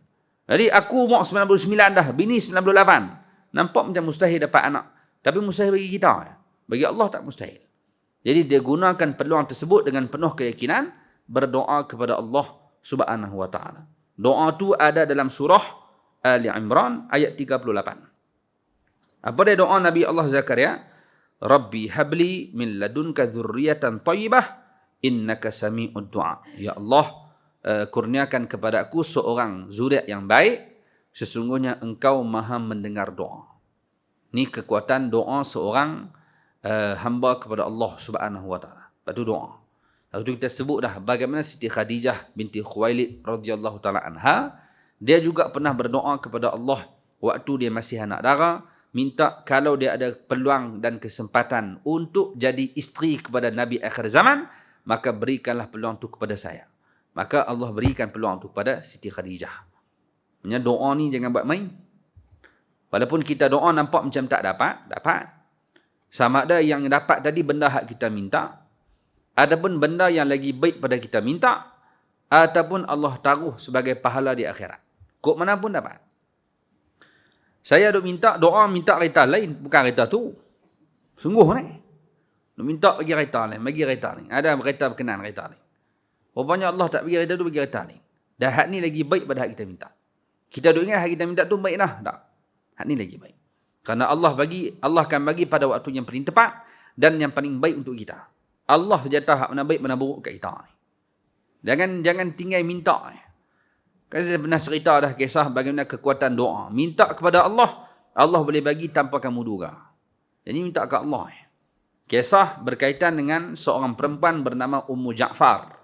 A: Jadi aku umur 99 dah, bini 98. Nampak macam mustahil dapat anak. Tapi mustahil bagi kita. Bagi Allah tak mustahil. Jadi dia gunakan peluang tersebut dengan penuh keyakinan, berdoa kepada Allah Subhanahu wa taala. Doa tu ada dalam surah Ali Imran ayat 38. Apa dia doa Nabi Allah Zakaria? Rabbi habli min ladunka dzurriatan thayyibah innaka sami'ud du'a. Ya Allah, kurniakan kepadaku seorang zuriat yang baik, sesungguhnya engkau maha mendengar doa. Ini kekuatan doa seorang hamba kepada Allah Subhanahu wa taala. Lepas tu doa. Lepas tu kita sebut dah bagaimana Siti Khadijah binti Khuwailid radhiyallahu taala anha, dia juga pernah berdoa kepada Allah waktu dia masih anak dara, minta kalau dia ada peluang dan kesempatan untuk jadi isteri kepada Nabi akhir zaman, maka berikanlah peluang itu kepada saya. Maka Allah berikan peluang itu kepada Siti Khadijah. Maksudnya doa ni jangan buat main. Walaupun kita doa nampak macam tak dapat. Sama ada yang dapat tadi benda hak kita minta, ataupun benda yang lagi baik pada kita minta, ataupun Allah taruh sebagai pahala di akhirat. Kok mana pun dapat. Saya duk minta doa, minta kereta lain, bukan kereta tu. Sungguh ni. Duk minta bagi kereta lain, bagi kereta lain. Ada kereta berkenan kereta lain. Rupanya Allah tak bagi kereta tu, bagi kereta lain. Dan hak ni lagi baik pada hak kita minta. Kita duk ingat hak kita minta tu baik dah. Tak. Hak ni lagi baik. Kerana Allah akan bagi pada waktu yang paling tepat dan yang paling baik untuk kita. Allah jatah hak mana baik mana buruk kat kita ni. Jangan tinggal minta. Kan saya pernah cerita dah kisah bagaimana kekuatan doa. Minta kepada Allah, Allah boleh bagi tanpa kamu duga. Jadi minta ke Allah. Kisah berkaitan dengan seorang perempuan bernama Ummu Ja'far.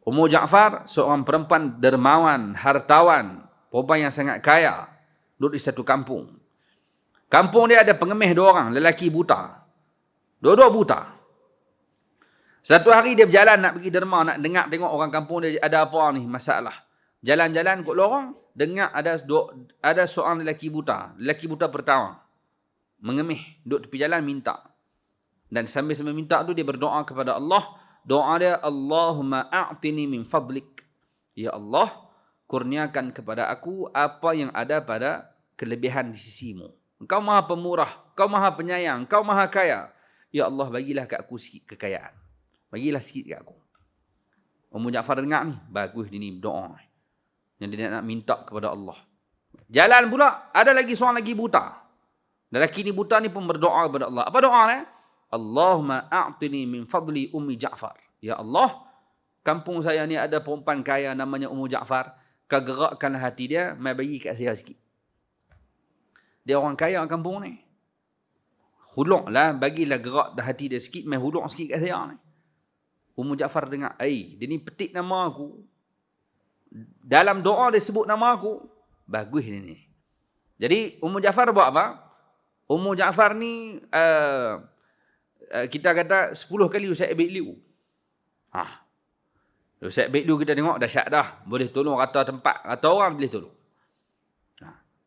A: Ummu Ja'far seorang perempuan dermawan, hartawan, perempuan yang sangat kaya, duduk di satu kampung. Kampung dia ada pengemis dua orang, lelaki buta. Dua-dua buta. Satu hari dia berjalan nak pergi derma, nak dengar tengok orang kampung dia ada apa ni masalah. Jalan-jalan kot lorong, dengar ada seorang lelaki buta pertama. Mengemis, duduk tepi jalan minta. Dan sambil-sambil minta tu dia berdoa kepada Allah. Doa dia, Allahumma a'tini min fadlik. Ya Allah, kurniakan kepada aku apa yang ada pada kelebihan di sisimu. Engkau maha pemurah, Engkau maha penyayang, Engkau maha kaya. Ya Allah, bagilah kat aku sikit kekayaan. Bagilah sikit kat aku. Ummu Ja'far dengar ni, bagus dia ni doa. Yang dia nak minta kepada Allah. Jalan pula, ada lagi seorang lagi buta. Lelaki ni buta ni pun berdoa kepada Allah. Apa doa ni? Allahumma a'tini min fadli Ummi Ja'far. Ya Allah, kampung saya ni ada perempuan kaya namanya Ummu Ja'far. Kau gerakkan hati dia, mai bagi kat saya sikit. Dia orang kaya kampung ni. Huluklah, bagilah gerak dah hati dia sikit, mai huluk sikit kat saya ni. Ummu Ja'far dengar, dia ni petik nama aku. Dalam doa dia sebut nama aku. Bagus dia ni. Jadi Ummu Ja'far buat apa? Ummu Ja'far ni kita kata 10 kali Ustaz Abid Liu. Ustaz Abid Liu kita tengok dahsyat dah. Boleh tolong rata tempat, rata orang boleh tolong.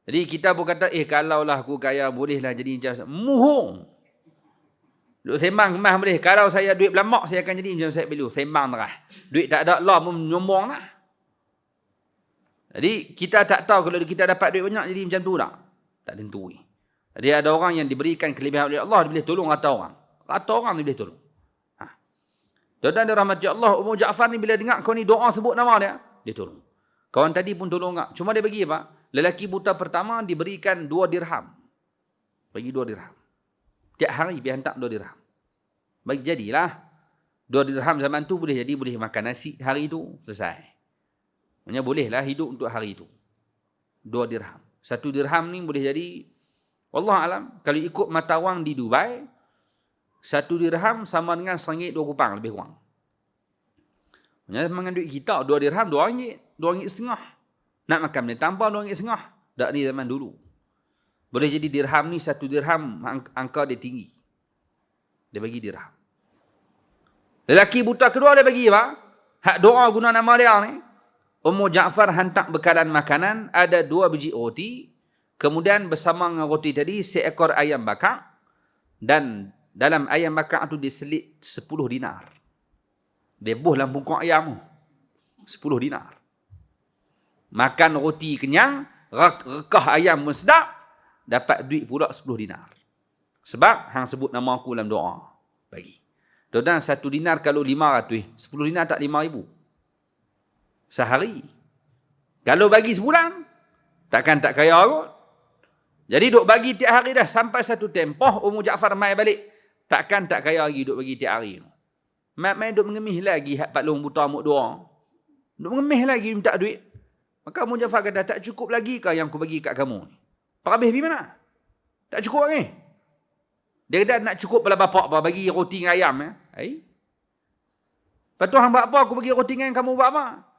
A: Jadi kita pun kata, kalaulah aku kaya, bolehlah jadi macam muhung. Duk sembang kemas boleh. Kalau saya duit belamak, saya akan jadi macam Ustaz Abid Liu. Sembang terah. Duit tak ada Allah pun nyombong lah. Jadi kita tak tahu kalau kita dapat duit banyak jadi macam tu tak? Tak tentu. Jadi ada orang yang diberikan kelebihan oleh Allah, dia boleh tolong rata orang. Rata orang dia boleh tolong. Tuan-tuan dirahmati Allah, Ummu Ja'far ni bila dengar kau ni doa sebut nama dia tolong. Kawan tadi pun tolong tak? Cuma dia bagi apa? Lelaki buta pertama diberikan 2 dirham. Bagi 2 dirham. Tiap hari dia hantar 2 dirham. Bagi jadilah 2 dirham zaman tu boleh jadi boleh makan nasi hari tu selesai. Maksudnya bolehlah hidup untuk hari itu. 2 dirham. 1 dirham ni boleh jadi, wallah alam, kalau ikut mata wang di Dubai, 1 dirham sama dengan RM1.2 lebih kurang. Maksudnya dengan duit kita, 2 dirham, RM2, RM2.5. Nak makan benda tanpa RM2.5. Tak ni zaman dulu. Boleh jadi dirham ni, 1 dirham, angka dia tinggi. Dia bagi dirham. Lelaki buta kedua dia bagi apa? Hak doa guna nama dia ni. Ummu Ja'far hantar bekalan makanan, ada 2 biji roti, kemudian bersama dengan roti tadi, seekor ayam bakar, dan dalam ayam bakar tu diselit 10 dinar. Dia buh dalam bungkuk ayam tu. 10 dinar. Makan roti kenyang, rekah ayam pun sedap, dapat duit pula 10 dinar. Sebab hang sebut nama aku dalam doa. Bagi. Tuan-tuan, 1 dinar kalau 500, 10 dinar tak 5,000. Sehari. Kalau bagi sebulan, takkan tak kaya kot. Jadi duk bagi tiap hari dah sampai satu tempoh Ummu Ja'far mai balik. Takkan tak kaya lagi duk bagi tiap hari. Mai duk mengemih lagi hak Pak Long buta muk doa. Duk mengemih lagi minta duit. Maka Ummu Ja'far kata, tak cukup lagi ke yang aku bagi kat kamu ni? Pak habis pergi mana? Tak cukup lagi. Dia kata nak cukup pula bapak apa bagi roti dengan ayam. Lepas tu hang buat apa? Aku bagi roti dengan kamu buat apa?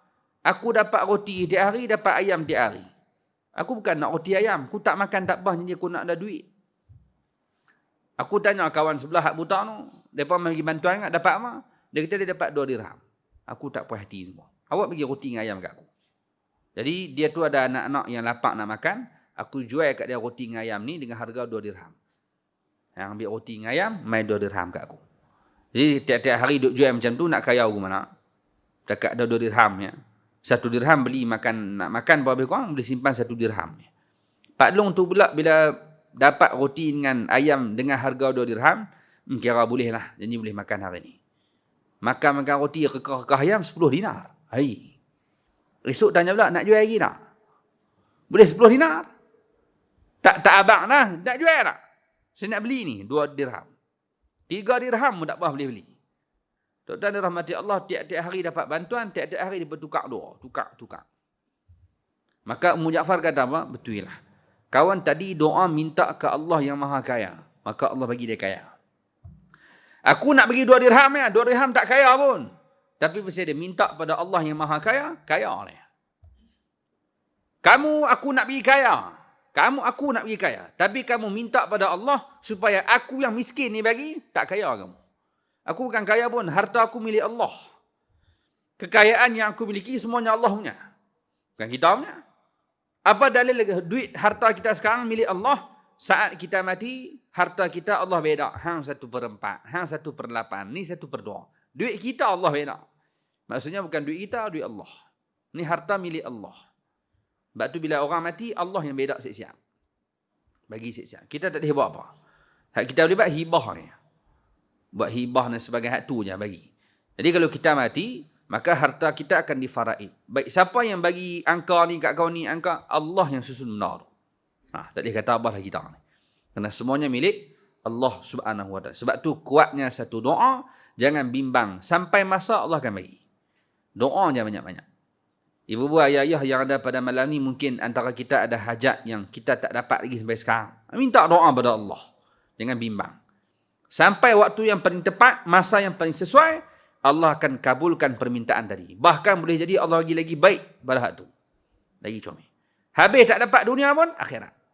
A: Aku dapat roti tiap hari, dapat ayam tiap hari. Aku bukan nak roti ayam. Aku tak makan tak apa, jadi aku nak ada duit. Aku tanya kawan sebelah hak buta tu, mereka bagi bantuan tak dapat apa? Dia kata dia dapat 2 dirham. Aku tak puas hati semua. Awak bagi roti dengan ayam kat aku. Jadi dia tu ada anak-anak yang lapar nak makan, aku jual kat dia roti dengan ayam ni dengan harga 2 dirham. Yang ambil roti dengan ayam, mai 2 dirham kat aku. Jadi tiap-tiap hari duk jual macam tu, nak kaya aku mana? Dekat ada 2 dirhamnya. 1 dirham beli makan, nak makan berapa kurang, boleh simpan 1 dirham. Pak Long tu pula bila dapat roti dengan ayam dengan harga 2 dirham, kira boleh lah. Jadi boleh makan hari ni. Makan roti rekah-rekah ayam 10 dinar. Esok tanya pula, nak jual lagi tak? Boleh 10 dinar? Tak abang lah, nak jual tak? Saya nak beli ni, 2 dirham. 3 dirham pun tak apa boleh beli. Tuan-tuan dirahmati Allah, tiap-tiap hari dapat bantuan, tiap-tiap hari dia bertukar doa. Tukar. Maka Ummu Ja'far kata apa? Betul lah. Kawan tadi doa minta ke Allah yang maha kaya. Maka Allah bagi dia kaya. Aku nak bagi 2 dirham ya. 2 dirham tak kaya pun. Tapi pasal dia minta pada Allah yang maha kaya, kaya dia. Kamu aku nak bagi kaya. Aku nak bagi kaya. Tapi kamu minta pada Allah supaya aku yang miskin ni bagi, tak kaya kamu. Aku bukan kaya pun, harta aku milik Allah. Kekayaan yang aku miliki semuanya Allah punya. Bukan kita punya. Apa dalil duit harta kita sekarang milik Allah? saat kita mati, harta kita Allah beda. Hang 1/4, hang 1/8, ni 1/2. Duit kita Allah beda. Maksudnya bukan duit kita, duit Allah. Ni harta milik Allah. Sebab tu bila orang mati, Allah yang beda siap-siap. Bagi siap-siap. Kita tak boleh buat apa. Hak kita boleh buat hibah ni. Buat hibah dan sebagai hak tu je bagi. Jadi kalau kita mati, maka harta kita akan difaraid. Baik, siapa yang bagi angka ni kat kau ni, angka Allah yang susun benda tu. Tak boleh kata apa lah kita ni. Kerana semuanya milik Allah Subhanahu Wa Taala. Sebab tu kuatnya satu doa, jangan bimbang. Sampai masa Allah akan bagi. Doa je banyak-banyak. Ibu-ibu, ayah-ayah yang ada pada malam ni, mungkin antara kita ada hajat yang kita tak dapat lagi sampai sekarang. Minta doa pada Allah. Jangan bimbang. Sampai waktu yang paling tepat, masa yang paling sesuai, Allah akan kabulkan permintaan tadi. Bahkan boleh jadi Allah bagi lagi baik pada hak tu. Lagi comel. Habis tak dapat dunia pun, akhirat.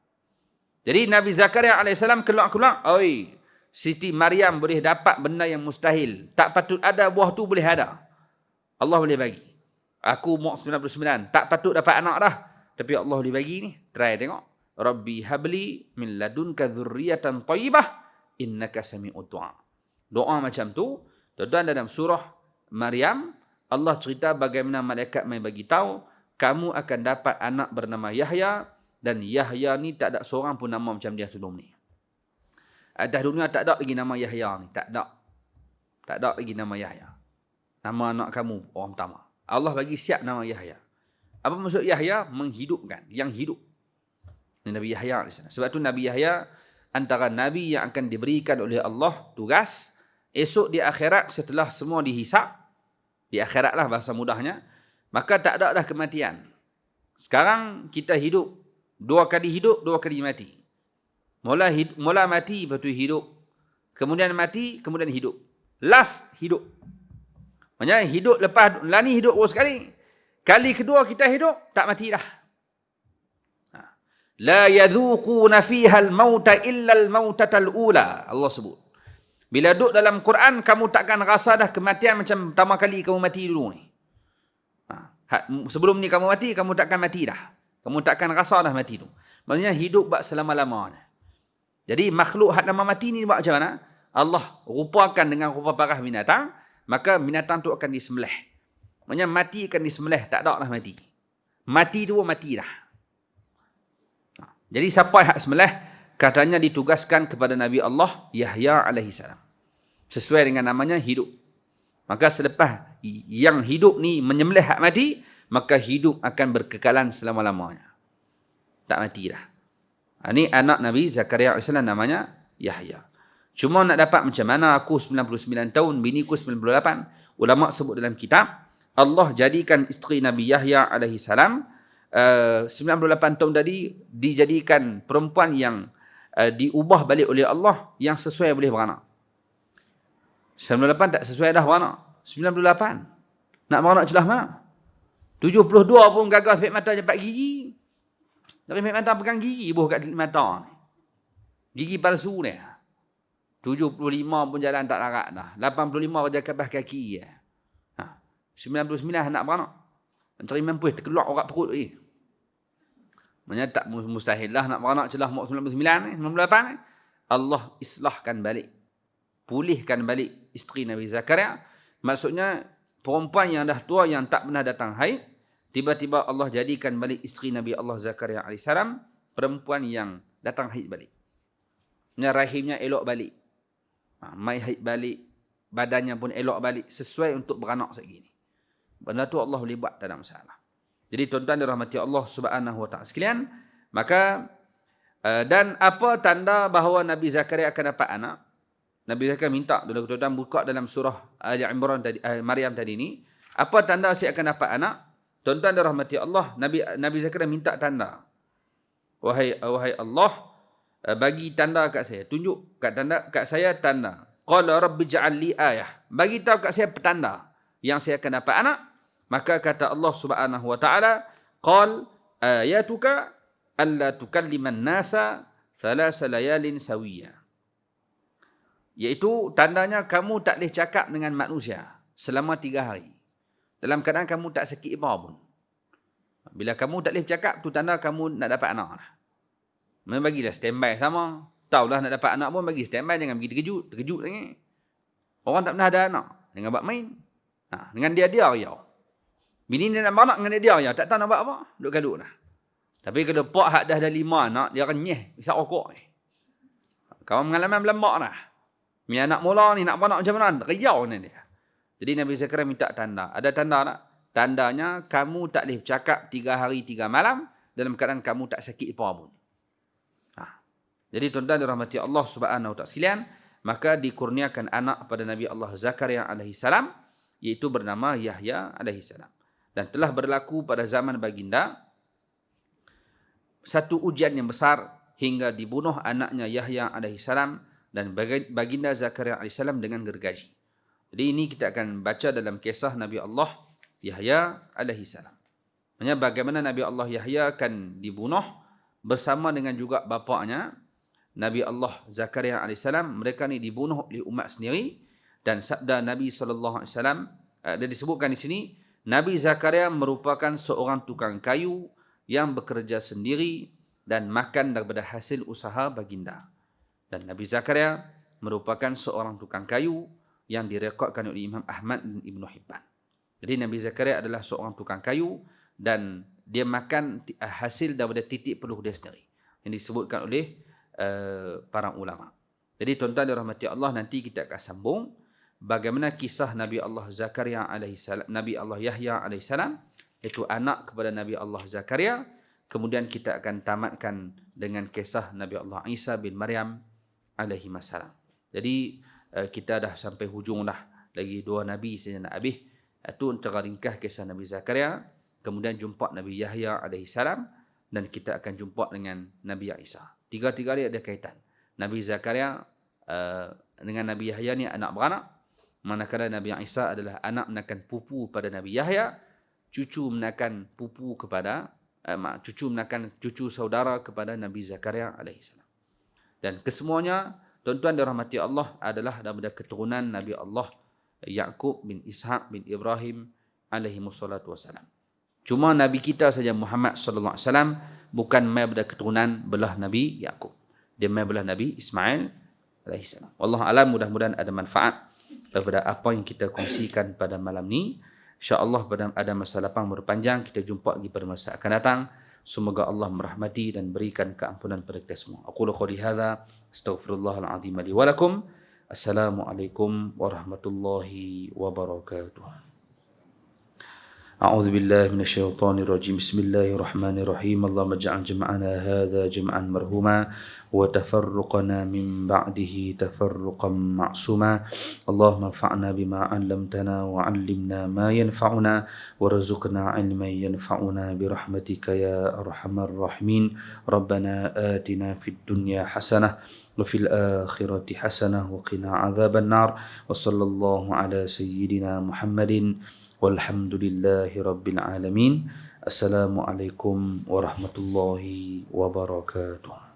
A: Jadi Nabi Zakaria AS keluar-keluar, oi, Siti Maryam boleh dapat benda yang mustahil. Tak patut ada, buah tu boleh ada. Allah boleh bagi. Aku umur 99, tak patut dapat anak dah. Tapi Allah boleh bagi ni. Try tengok. Rabbi habli min ladunka dzurriyyatan thayyibah innaka sami'ud du'a. Doa macam tu, tuan-tuan, dalam surah Maryam, Allah cerita bagaimana malaikat mai bagi tahu, kamu akan dapat anak bernama Yahya, dan Yahya ni tak ada seorang pun nama macam dia sebelum ni. Atas dunia tak ada lagi nama Yahya ni, tak ada. Tak ada lagi nama Yahya. Nama anak kamu orang pertama. Allah bagi siap nama Yahya. Apa maksud Yahya? Menghidupkan, yang hidup. Ini Nabi Yahya. Sebab tu Nabi Yahya antara Nabi yang akan diberikan oleh Allah tugas, esok di akhirat setelah semua dihisap, di akhirat lah bahasa mudahnya, maka tak ada dah kematian. Sekarang kita hidup, 2 kali hidup, 2 kali mati. Mula mati, lepas tu hidup. Kemudian mati, kemudian hidup. Last, hidup. Maksudnya hidup lepas, lah ni hidup terus sekali. Kali kedua kita hidup, tak mati dah. La yadhuquna fiha al-mauta illa al-mautatal ula. Allah sebut. Bila duduk dalam Quran, kamu takkan rasa dah kematian macam pertama kali kamu mati dulu ni. Sebelum ni kamu mati, kamu takkan mati dah. Kamu takkan rasa dah mati tu. Maksudnya hidup buat selama-lamanya. Jadi makhluk hak nama mati ni buat macam mana? Allah rupakan dengan rupa parah binatang, maka binatang tu akan disembelih. Maksudnya mati akan disembelih, tak ada dah mati. Mati tu mati dah. Jadi siapa hak sembelih? Katanya ditugaskan kepada Nabi Allah Yahya AS. Sesuai dengan namanya hidup. Maka selepas yang hidup ni menyembelih hak mati, maka hidup akan berkekalan selama-lamanya. Tak mati dah. Ini anak Nabi Zakaria AS namanya Yahya. Cuma nak dapat macam mana, aku 99 tahun, bini ku 98. Ulama sebut dalam kitab, Allah jadikan isteri Nabi Yahya AS 98 tahun tadi dijadikan perempuan yang diubah balik oleh Allah yang sesuai boleh beranak. 98 tak sesuai dah beranak. 98. Nak beranak celah mana? 72 pun gagal sampai mata cepat gigi. Sampai mata pegang gigi buh kat mata. Gigi palsu ni. 75 pun jalan tak larat dah. 85 kerja kabah kaki. 99 nak beranak. Mencari mampus terkeluar orang perut ni. Maksudnya tak mustahil lah nak beranak celah 99 ni, 98 ni. Allah islahkan balik. Pulihkan balik isteri Nabi Zakaria. Maksudnya perempuan yang dah tua yang tak pernah datang haid, tiba-tiba Allah jadikan balik isteri Nabi Allah Zakaria AS perempuan yang datang haid balik. Rahimnya elok balik. Mai haid balik, badannya pun elok balik sesuai untuk beranak segini. Benda tu Allah boleh buat, tak ada masalah. Jadi tuan-tuan dirahmati Allah Subhanahu Wa Taala sekalian, maka dan apa tanda bahawa Nabi Zakaria akan dapat anak? Nabi Zakaria minta, tuan-tuan buka dalam surah Ali Imran tadi, Maryam tadi ni, apa tanda saya akan dapat anak? Tuan-tuan dirahmati Allah, Nabi Zakaria minta tanda. Wahai Allah, bagi tanda kat saya, tunjuk kat saya tanda. Qala rabbi ja'al li ayah. Bagi tahu kat saya petanda yang saya akan dapat anak. Maka kata Allah Subhanahu Wa Taala, qal ayatuka alla tukalliman nasa thalatha layalin sawiya. Iaitu tandanya kamu tak boleh cakap dengan manusia selama 3 hari. Dalam keadaan kamu tak sakit apa pun. Bila kamu tak boleh cakap, tu tanda kamu nak dapat anak lah. Bagilah standby sama. Taulah nak dapat anak pun bagi standby, jangan pergi terkejut lagi. Orang tak pernah ada anak, jangan buat main. Dengan dia riau. Bini dia nak beranak dengan dia riau, tak tahu nak buat apa, duk gaduh dah. Tapi kalau pak hak dah ada 5 anak, dia renyeh, isap rokok. Kawan pengalaman belambak dah. Mi anak mula ni nak beranak macam mana? Riau ni dia. Jadi Nabi Zakaria minta tanda. Ada tanda tak? Tandanya kamu tak boleh bercakap 3 hari 3 malam dalam keadaan kamu tak sakit apa pun. Jadi tuan-tuan dirahmati Allah Subhanahu wa taala sekalian, maka dikurniakan anak pada Nabi Allah Zakaria alaihi salam, iaitu bernama Yahya alaihi salam. Dan telah berlaku pada zaman baginda satu ujian yang besar hingga dibunuh anaknya Yahya alaihi salam dan baginda Zakaria alaihi salam dengan gergaji. Jadi ini kita akan baca dalam kisah Nabi Allah Yahya alaihi salam. Bagaimana Nabi Allah Yahya akan dibunuh bersama dengan juga bapaknya Nabi Allah Zakaria AS, mereka ni dibunuh oleh umat sendiri. Dan sabda Nabi SAW, dia disebutkan di sini, Nabi Zakaria merupakan seorang tukang kayu yang bekerja sendiri dan makan daripada hasil usaha baginda. Dan Nabi Zakaria merupakan seorang tukang kayu yang direkodkan oleh Imam Ahmad dan Ibn Hibban. Jadi Nabi Zakaria adalah seorang tukang kayu dan dia makan hasil daripada titik peluh dia sendiri. Yang disebutkan oleh para ulama. Jadi tuan-tuan dirahmati Allah, nanti kita akan sambung bagaimana kisah Nabi Allah Zakaria alaihi salam, Nabi Allah Yahya alaihi salam, iaitu anak kepada Nabi Allah Zakaria. Kemudian kita akan tamatkan dengan kisah Nabi Allah Isa bin Maryam alaihi salam. Jadi kita dah sampai hujung dah, lagi 2 nabi saja nak habis. Itu antara ringkas kisah Nabi Zakaria, kemudian jumpa Nabi Yahya alaihi salam, dan kita akan jumpa dengan Nabi Isa. 3 dia ada kaitan. Nabi Zakaria dengan Nabi Yahya ni anak beranak, manakala Nabi Isa adalah anak menakan pupu pada Nabi Yahya, cucu menakan pupu kepada cucu saudara kepada Nabi Zakaria alaihi salam. Dan kesemuanya tuan-tuan dirahmati Allah adalah daripada keturunan Nabi Allah Yaqub bin Ishaq bin Ibrahim alaihi wassalatu wassalam. Cuma Nabi kita saja Muhammad sallallahu alaihi wasallam bukan mai daripada keturunan belah Nabi Yaqub. Dia mai belah Nabi Ismail alaihi salam. Wallahu alam, mudah-mudahan ada manfaat daripada apa yang kita kongsikan pada malam ni. InsyaAllah pada ada masa lapang berpanjang, kita jumpa lagi pada masa akan datang. Semoga Allah merahmati dan berikan keampunan pada kita semua. Aqulu qouli hadza, astaghfirullahal azim li wa lakum. Assalamualaikum warahmatullahi wabarakatuh. أعوذ بالله من الشيطان الرجيم بسم الله الرحمن الرحيم اللهم اجعل جمعنا هذا جمعا مرحوما وتفرقنا من بعده تفرقا معصوما اللهم انفعنا بما علمتنا وعلمنا ما ينفعنا وارزقنا علما ينفعنا برحمتك يا أرحم الراحمين ربنا آتنا في الدنيا حسنة وفي الآخرة حسنة وقنا عذاب النار وصلى الله على سيدنا محمد والحمد لله رب العالمين. السلام عليكم ورحمة الله وبركاته.